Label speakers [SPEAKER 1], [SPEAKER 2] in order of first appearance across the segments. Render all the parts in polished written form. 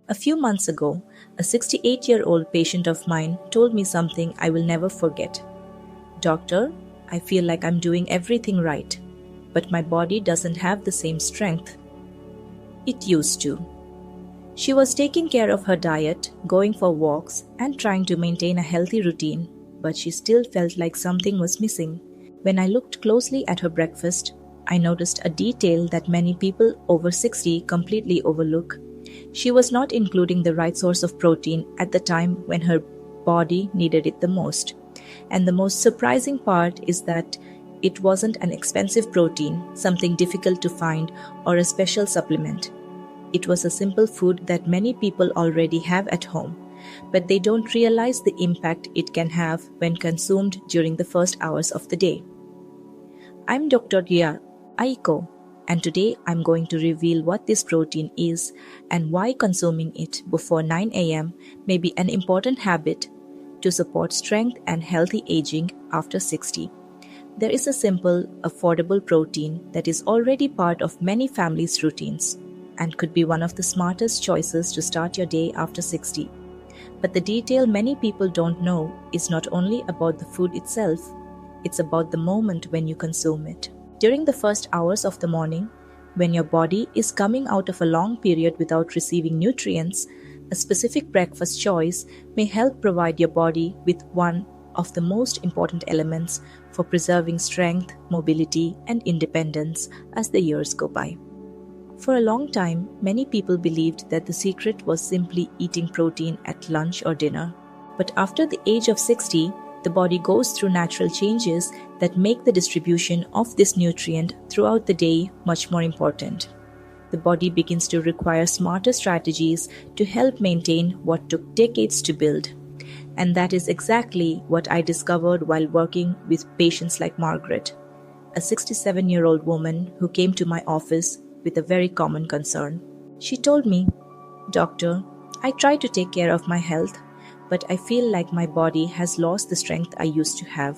[SPEAKER 1] A few months ago, a 68-year-old patient of mine told me something I will never forget. Doctor, I feel like I'm doing everything right, but my body doesn't have the same strength it used to. She was taking care of her diet, going for walks, and trying to maintain a healthy routine, but she still felt like something was missing. When I looked closely at her breakfast, I noticed a detail that many people over 60 completely overlook. She was not including the right source of protein at the time when her body needed it the most. And the most surprising part is that it wasn't an expensive protein, something difficult to find, or a special supplement. It was a simple food that many people already have at home, but they don't realize the impact it can have when consumed during the first hours of the day. I'm Dr. Ria Aiko, and today I'm going to reveal what this protein is and why consuming it before 9 a.m. may be an important habit to support strength and healthy aging after 60. There is a simple, affordable protein that is already part of many families' routines and could be one of the smartest choices to start your day after 60. But the detail many people don't know is not only about the food itself, it's about the moment when you consume it. During the first hours of the morning, when your body is coming out of a long period without receiving nutrients, a specific breakfast choice may help provide your body with one of the most important elements for preserving strength, mobility, and independence as the years go by. For a long time, many people believed that the secret was simply eating protein at lunch or dinner. But after the age of 60, the body goes through natural changes that make the distribution of this nutrient throughout the day much more important. The body begins to require smarter strategies to help maintain what took decades to build. And that is exactly what I discovered while working with patients like Margaret, a 67-year-old woman who came to my office with a very common concern. She told me, "Doctor, I try to take care of my health, but I feel like my body has lost the strength I used to have."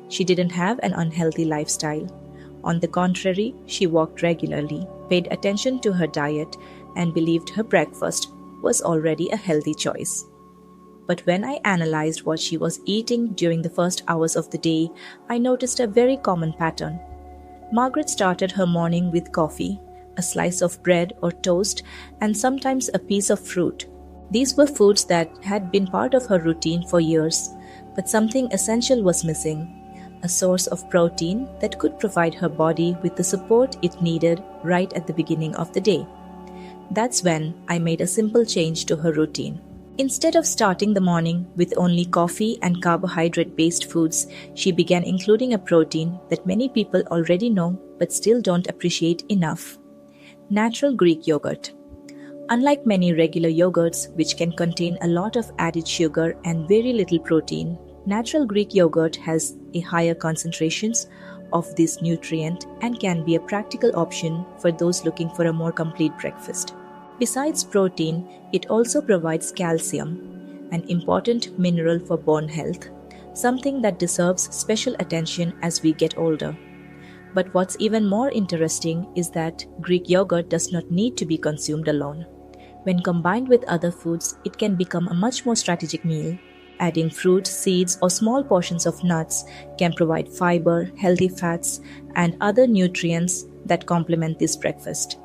[SPEAKER 1] She didn't have an unhealthy lifestyle. On the contrary, she walked regularly, paid attention to her diet, and believed her breakfast was already a healthy choice. But when I analyzed what she was eating during the first hours of the day, I noticed a very common pattern. Margaret started her morning with coffee, a slice of bread or toast, and sometimes a piece of fruit. These were foods that had been part of her routine for years, but something essential was missing, a source of protein that could provide her body with the support it needed right at the beginning of the day. That's when I made a simple change to her routine. Instead of starting the morning with only coffee and carbohydrate-based foods, she began including a protein that many people already know but still don't appreciate enough: natural Greek yogurt. Unlike many regular yogurts, which can contain a lot of added sugar and very little protein, natural Greek yogurt has a higher concentrations of this nutrient and can be a practical option for those looking for a more complete breakfast. Besides protein, it also provides calcium, an important mineral for bone health, something that deserves special attention as we get older. But what's even more interesting is that Greek yogurt does not need to be consumed alone. When combined with other foods, it can become a much more strategic meal. Adding fruit, seeds, or small portions of nuts can provide fiber, healthy fats, and other nutrients that complement this breakfast.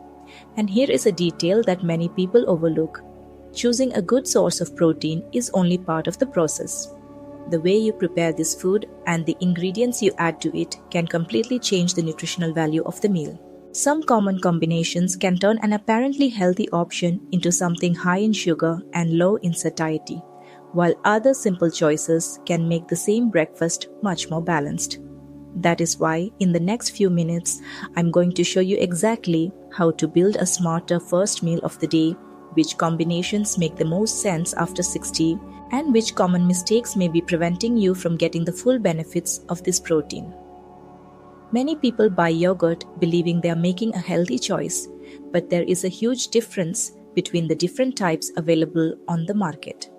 [SPEAKER 1] And here is a detail that many people overlook. Choosing a good source of protein is only part of the process. The way you prepare this food and the ingredients you add to it can completely change the nutritional value of the meal. Some common combinations can turn an apparently healthy option into something high in sugar and low in satiety, while other simple choices can make the same breakfast much more balanced. That is why, in the next few minutes, I'm going to show you exactly how to build a smarter first meal of the day, which combinations make the most sense after 60, and which common mistakes may be preventing you from getting the full benefits of this protein. Many people buy yogurt believing they are making a healthy choice, but there is a huge difference between the different types available on the market.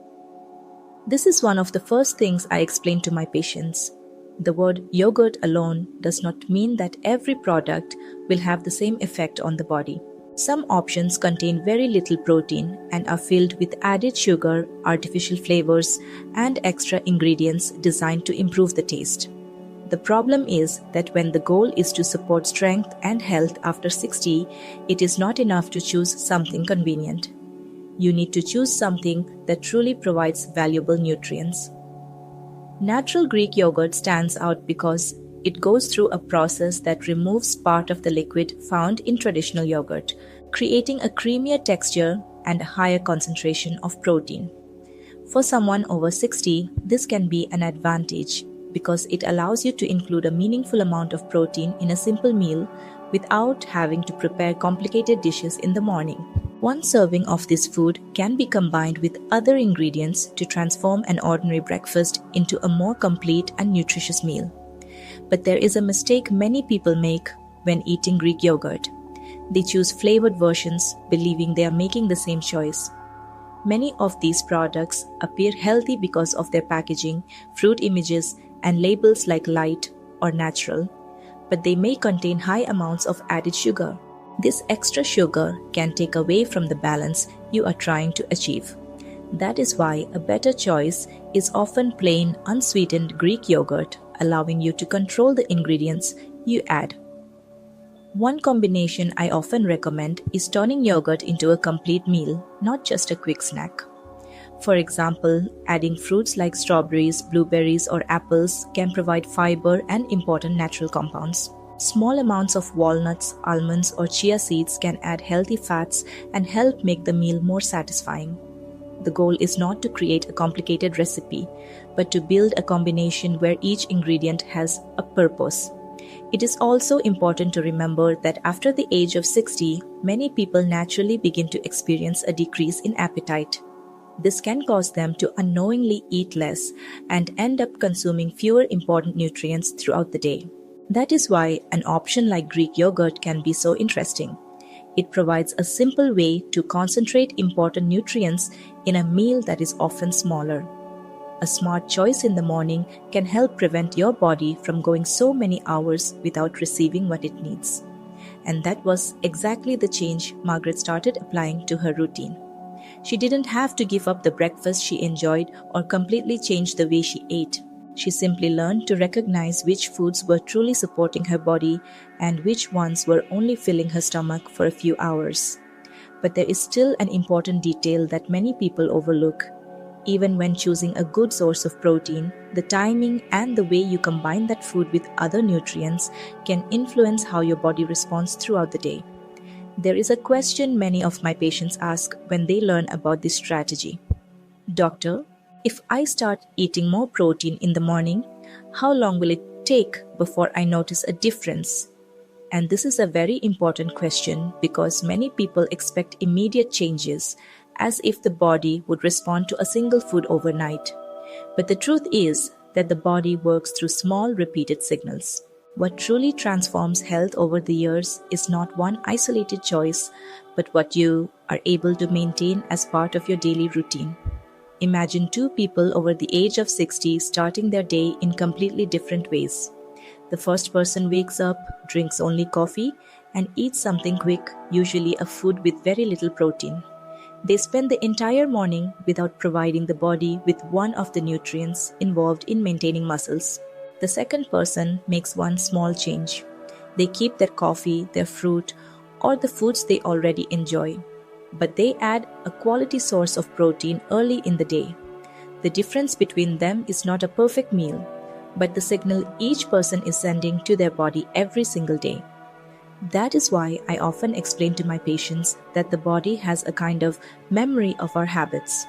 [SPEAKER 1] This is one of the first things I explain to my patients. The word yogurt alone does not mean that every product will have the same effect on the body. Some options contain very little protein and are filled with added sugar, artificial flavors, and extra ingredients designed to improve the taste. The problem is that when the goal is to support strength and health after 60, it is not enough to choose something convenient. You need to choose something that truly provides valuable nutrients. Natural Greek yogurt stands out because it goes through a process that removes part of the liquid found in traditional yogurt, creating a creamier texture and a higher concentration of protein. For someone over 60, this can be an advantage because it allows you to include a meaningful amount of protein in a simple meal without having to prepare complicated dishes in the morning. One serving of this food can be combined with other ingredients to transform an ordinary breakfast into a more complete and nutritious meal. But there is a mistake many people make when eating Greek yogurt. They choose flavored versions, believing they are making the same choice. Many of these products appear healthy because of their packaging, fruit images, and labels like light or natural, but they may contain high amounts of added sugar. This extra sugar can take away from the balance you are trying to achieve. That is why a better choice is often plain, unsweetened Greek yogurt, allowing you to control the ingredients you add. One combination I often recommend is turning yogurt into a complete meal, not just a quick snack. For example, adding fruits like strawberries, blueberries, or apples can provide fiber and important natural compounds. Small amounts of walnuts, almonds, or chia seeds can add healthy fats and help make the meal more satisfying. The goal is not to create a complicated recipe, but to build a combination where each ingredient has a purpose. It is also important to remember that after the age of 60, many people naturally begin to experience a decrease in appetite. This can cause them to unknowingly eat less and end up consuming fewer important nutrients throughout the day. That is why an option like Greek yogurt can be so interesting. It provides a simple way to concentrate important nutrients in a meal that is often smaller. A smart choice in the morning can help prevent your body from going so many hours without receiving what it needs. And that was exactly the change Margaret started applying to her routine. She didn't have to give up the breakfast she enjoyed or completely change the way she ate. She simply learned to recognize which foods were truly supporting her body and which ones were only filling her stomach for a few hours. But there is still an important detail that many people overlook. Even when choosing a good source of protein, the timing and the way you combine that food with other nutrients can influence how your body responds throughout the day. There is a question many of my patients ask when they learn about this strategy. Doctor, if I start eating more protein in the morning, how long will it take before I notice a difference? And this is a very important question because many people expect immediate changes, as if the body would respond to a single food overnight. But the truth is that the body works through small, repeated signals. What truly transforms health over the years is not one isolated choice, but what you are able to maintain as part of your daily routine. Imagine two people over the age of 60 starting their day in completely different ways. The first person wakes up, drinks only coffee, and eats something quick, usually a food with very little protein. They spend the entire morning without providing the body with one of the nutrients involved in maintaining muscles. The second person makes one small change. They keep their coffee, their fruit, or the foods they already enjoy, but they add a quality source of protein early in the day. The difference between them is not a perfect meal, but the signal each person is sending to their body every single day. That is why I often explain to my patients that the body has a kind of memory of our habits.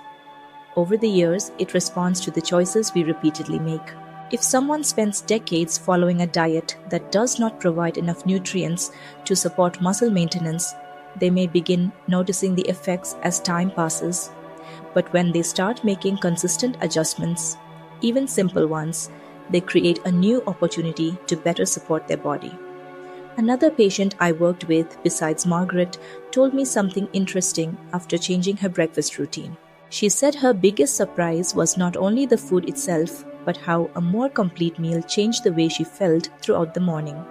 [SPEAKER 1] Over the years, it responds to the choices we repeatedly make. If someone spends decades following a diet that does not provide enough nutrients to support muscle maintenance, they may begin noticing the effects as time passes. But when they start making consistent adjustments, even simple ones, they create a new opportunity to better support their body. Another patient I worked with, besides Margaret, told me something interesting after changing her breakfast routine. She said her biggest surprise was not only the food itself, but how a more complete meal changed the way she felt throughout the morning.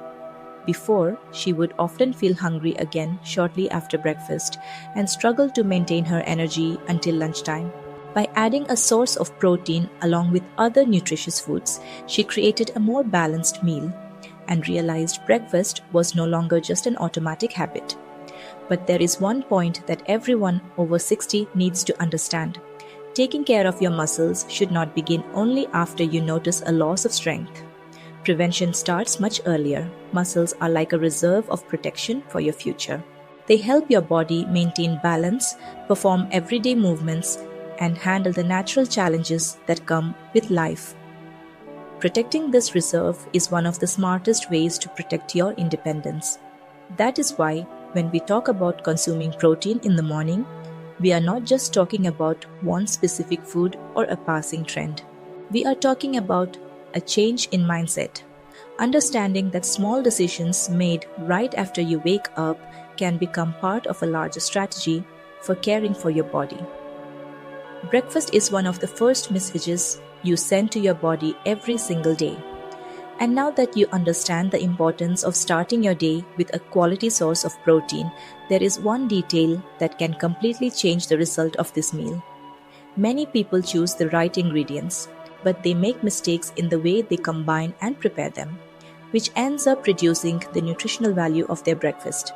[SPEAKER 1] Before, she would often feel hungry again shortly after breakfast and struggle to maintain her energy until lunchtime. By adding a source of protein along with other nutritious foods, she created a more balanced meal and realized breakfast was no longer just an automatic habit. But there is one point that everyone over 60 needs to understand. Taking care of your muscles should not begin only after you notice a loss of strength. Prevention starts much earlier. Muscles are like a reserve of protection for your future. They help your body maintain balance, perform everyday movements, and handle the natural challenges that come with life. Protecting this reserve is one of the smartest ways to protect your independence. That is why, when we talk about consuming protein in the morning, we are not just talking about one specific food or a passing trend. We are talking about a change in mindset. Understanding that small decisions made right after you wake up can become part of a larger strategy for caring for your body. Breakfast is one of the first messages you send to your body every single day. And now that you understand the importance of starting your day with a quality source of protein, there is one detail that can completely change the result of this meal. Many people choose the right ingredients, but they make mistakes in the way they combine and prepare them, which ends up reducing the nutritional value of their breakfast.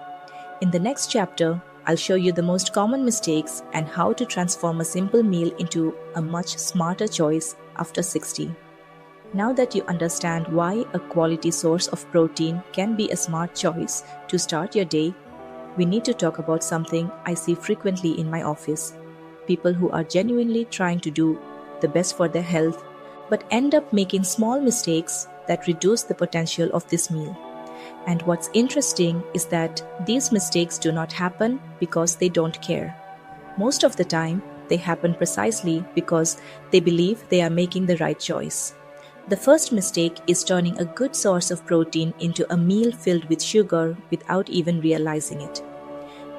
[SPEAKER 1] In the next chapter, I'll show you the most common mistakes and how to transform a simple meal into a much smarter choice after 60. Now that you understand why a quality source of protein can be a smart choice to start your day, we need to talk about something I see frequently in my office. People who are genuinely trying to do the best for their health but end up making small mistakes that reduce the potential of this meal. And what's interesting is that these mistakes do not happen because they don't care. Most of the time, they happen precisely because they believe they are making the right choice. The first mistake is turning a good source of protein into a meal filled with sugar without even realizing it.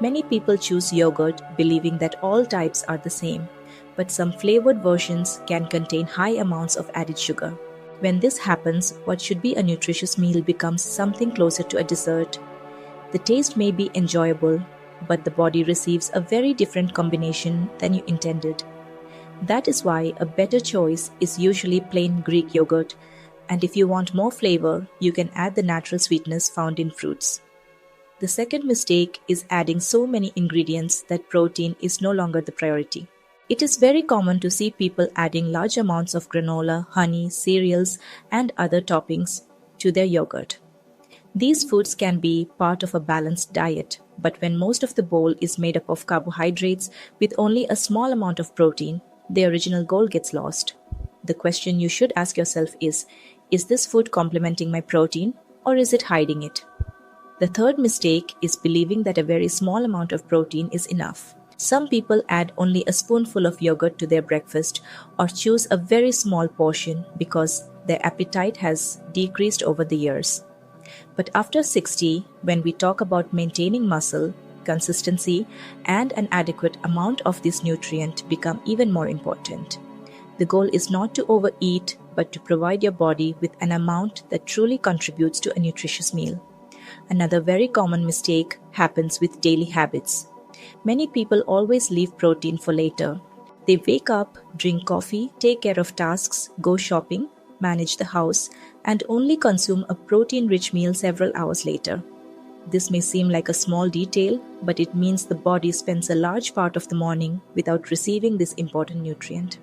[SPEAKER 1] Many people choose yogurt believing that all types are the same, but some flavored versions can contain high amounts of added sugar. When this happens, what should be a nutritious meal becomes something closer to a dessert. The taste may be enjoyable, but the body receives a very different combination than you intended. That is why a better choice is usually plain Greek yogurt, and if you want more flavor, you can add the natural sweetness found in fruits. The second mistake is adding so many ingredients that protein is no longer the priority. It is very common to see people adding large amounts of granola, honey, cereals, and other toppings to their yogurt. These foods can be part of a balanced diet, but when most of the bowl is made up of carbohydrates with only a small amount of protein, the original goal gets lost. The question you should ask yourself is this food complementing my protein or is it hiding it? The third mistake is believing that a very small amount of protein is enough. Some people add only a spoonful of yogurt to their breakfast or choose a very small portion because their appetite has decreased over the years. But after 60, when we talk about maintaining muscle, consistency, and an adequate amount of this nutrient become even more important. The goal is not to overeat, but to provide your body with an amount that truly contributes to a nutritious meal. Another very common mistake happens with daily habits. Many people always leave protein for later. They wake up, drink coffee, take care of tasks, go shopping, manage the house, and only consume a protein-rich meal several hours later. This may seem like a small detail, but it means the body spends a large part of the morning without receiving this important nutrient.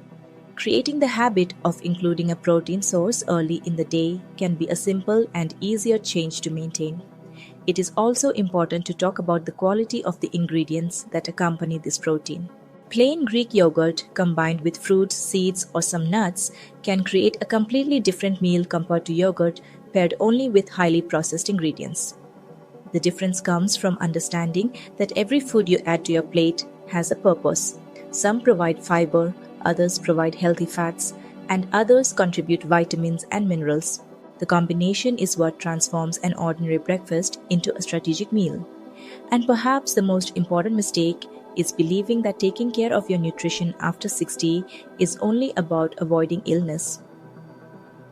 [SPEAKER 1] Creating the habit of including a protein source early in the day can be a simple and easier change to maintain. It is also important to talk about the quality of the ingredients that accompany this protein. Plain Greek yogurt combined with fruits, seeds, or some nuts can create a completely different meal compared to yogurt paired only with highly processed ingredients. The difference comes from understanding that every food you add to your plate has a purpose. Some provide fiber, others provide healthy fats, and others contribute vitamins and minerals. The combination is what transforms an ordinary breakfast into a strategic meal. And perhaps the most important mistake is believing that taking care of your nutrition after 60 is only about avoiding illness.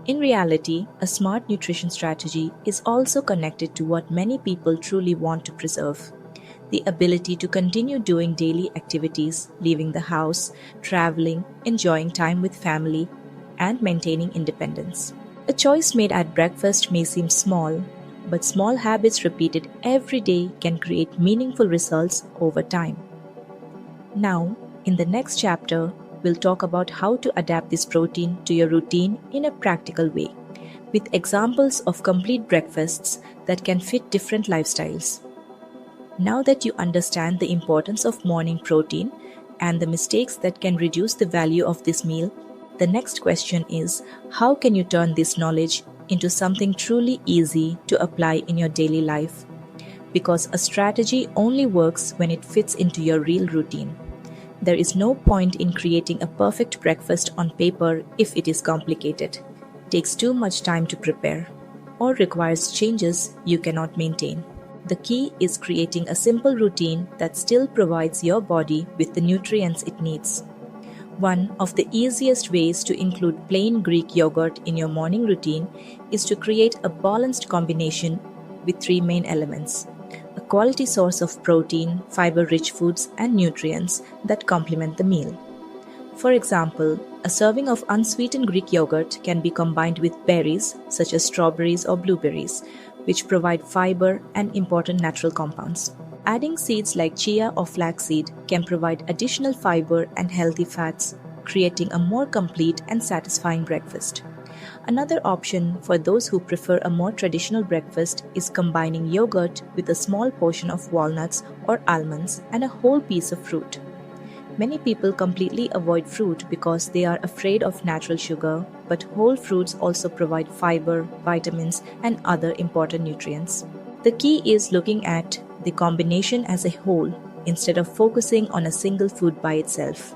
[SPEAKER 1] In reality, a smart nutrition strategy is also connected to what many people truly want to preserve: the ability to continue doing daily activities, leaving the house, traveling, enjoying time with family, and maintaining independence. A choice made at breakfast may seem small, but small habits repeated every day can create meaningful results over time. Now, in the next chapter, we'll talk about how to adapt this protein to your routine in a practical way, with examples of complete breakfasts that can fit different lifestyles. Now that you understand the importance of morning protein and the mistakes that can reduce the value of this meal, the next question is, how can you turn this knowledge into something truly easy to apply in your daily life? Because a strategy only works when it fits into your real routine. There is no point in creating a perfect breakfast on paper if it is complicated, takes too much time to prepare, or requires changes you cannot maintain. The key is creating a simple routine that still provides your body with the nutrients it needs. One of the easiest ways to include plain Greek yogurt in your morning routine is to create a balanced combination with three main elements: a quality source of protein, fiber-rich foods, and nutrients that complement the meal. For example, a serving of unsweetened Greek yogurt can be combined with berries such as strawberries or blueberries, which provide fiber and important natural compounds. Adding seeds like chia or flaxseed can provide additional fiber and healthy fats, creating a more complete and satisfying breakfast. Another option for those who prefer a more traditional breakfast is combining yogurt with a small portion of walnuts or almonds and a whole piece of fruit. Many people completely avoid fruit because they are afraid of natural sugar, but whole fruits also provide fiber, vitamins, and other important nutrients. The key is looking at the combination as a whole instead of focusing on a single food by itself.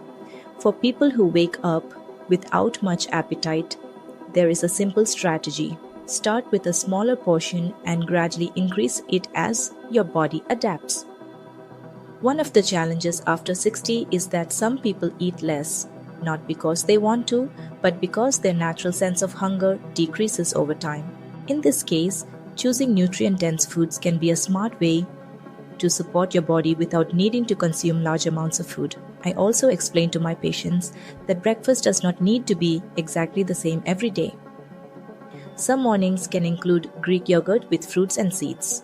[SPEAKER 1] For people who wake up without much appetite, there is a simple strategy. Start with a smaller portion and gradually increase it as your body adapts. One of the challenges after 60 is that some people eat less, not because they want to, but because their natural sense of hunger decreases over time. In this case, choosing nutrient-dense foods can be a smart way to support your body without needing to consume large amounts of food. I also explain to my patients that breakfast does not need to be exactly the same every day. Some mornings can include Greek yogurt with fruits and seeds.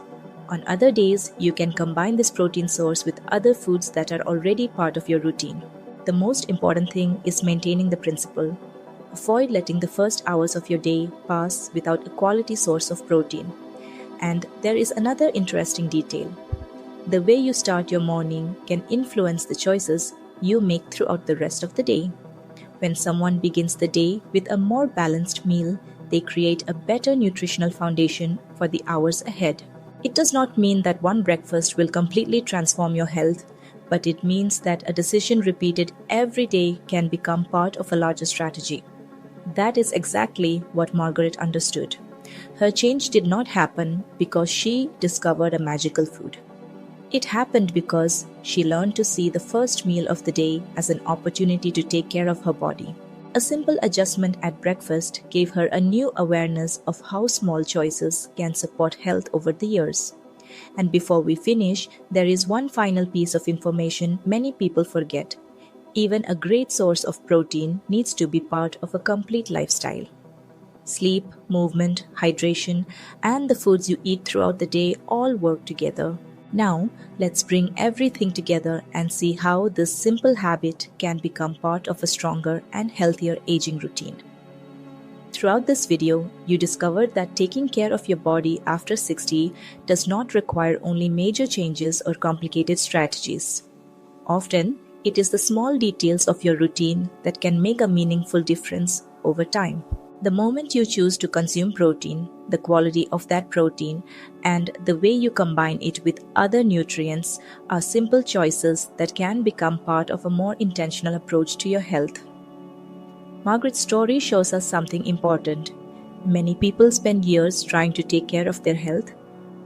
[SPEAKER 1] On other days, you can combine this protein source with other foods that are already part of your routine. The most important thing is maintaining the principle. Avoid letting the first hours of your day pass without a quality source of protein. And there is another interesting detail. The way you start your morning can influence the choices you make throughout the rest of the day. When someone begins the day with a more balanced meal, they create a better nutritional foundation for the hours ahead. It does not mean that one breakfast will completely transform your health, but it means that a decision repeated every day can become part of a larger strategy. That is exactly what Margaret understood. Her change did not happen because she discovered a magical food. It happened because she learned to see the first meal of the day as an opportunity to take care of her body. A simple adjustment at breakfast gave her a new awareness of how small choices can support health over the years. And before we finish, there is one final piece of information many people forget. Even a great source of protein needs to be part of a complete lifestyle. Sleep, movement, hydration, and the foods you eat throughout the day all work together. Now, let's bring everything together and see how this simple habit can become part of a stronger and healthier aging routine. Throughout this video, you discovered that taking care of your body after 60 does not require only major changes or complicated strategies. Often, it is the small details of your routine that can make a meaningful difference over time. The moment you choose to consume protein, the quality of that protein, and the way you combine it with other nutrients are simple choices that can become part of a more intentional approach to your health. Margaret's story shows us something important. Many people spend years trying to take care of their health,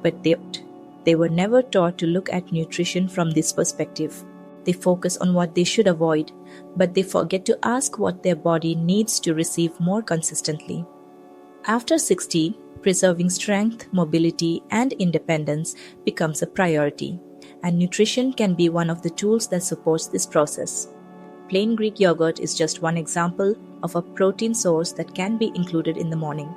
[SPEAKER 1] but they were never taught to look at nutrition from this perspective. They focus on what they should avoid, but they forget to ask what their body needs to receive more consistently. After 60, preserving strength, mobility, and independence becomes a priority, and nutrition can be one of the tools that supports this process. Plain Greek yogurt is just one example of a protein source that can be included in the morning.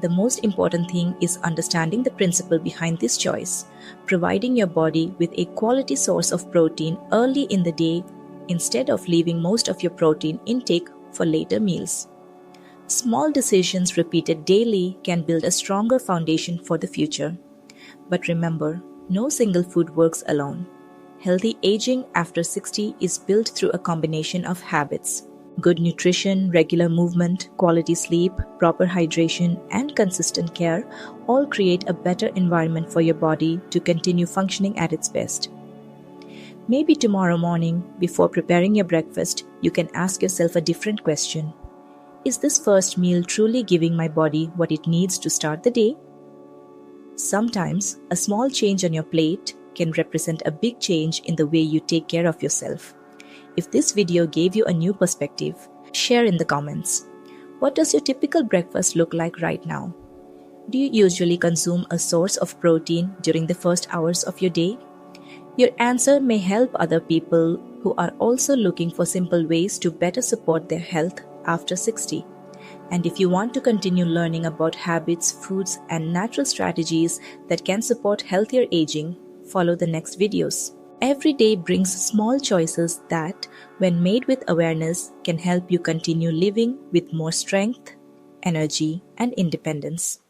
[SPEAKER 1] The most important thing is understanding the principle behind this choice, providing your body with a quality source of protein early in the day instead of leaving most of your protein intake for later meals. Small decisions repeated daily can build a stronger foundation for the future. But remember, no single food works alone. Healthy aging after 60 is built through a combination of habits. Good nutrition, regular movement, quality sleep, proper hydration, and consistent care all create a better environment for your body to continue functioning at its best. Maybe tomorrow morning, before preparing your breakfast, you can ask yourself a different question. Is this first meal truly giving my body what it needs to start the day? Sometimes, a small change on your plate can represent a big change in the way you take care of yourself. If this video gave you a new perspective, share in the comments. What does your typical breakfast look like right now? Do you usually consume a source of protein during the first hours of your day? Your answer may help other people who are also looking for simple ways to better support their health after 60. And if you want to continue learning about habits, foods, and natural strategies that can support healthier aging, follow the next videos. Every day brings small choices that, when made with awareness, can help you continue living with more strength, energy, and independence.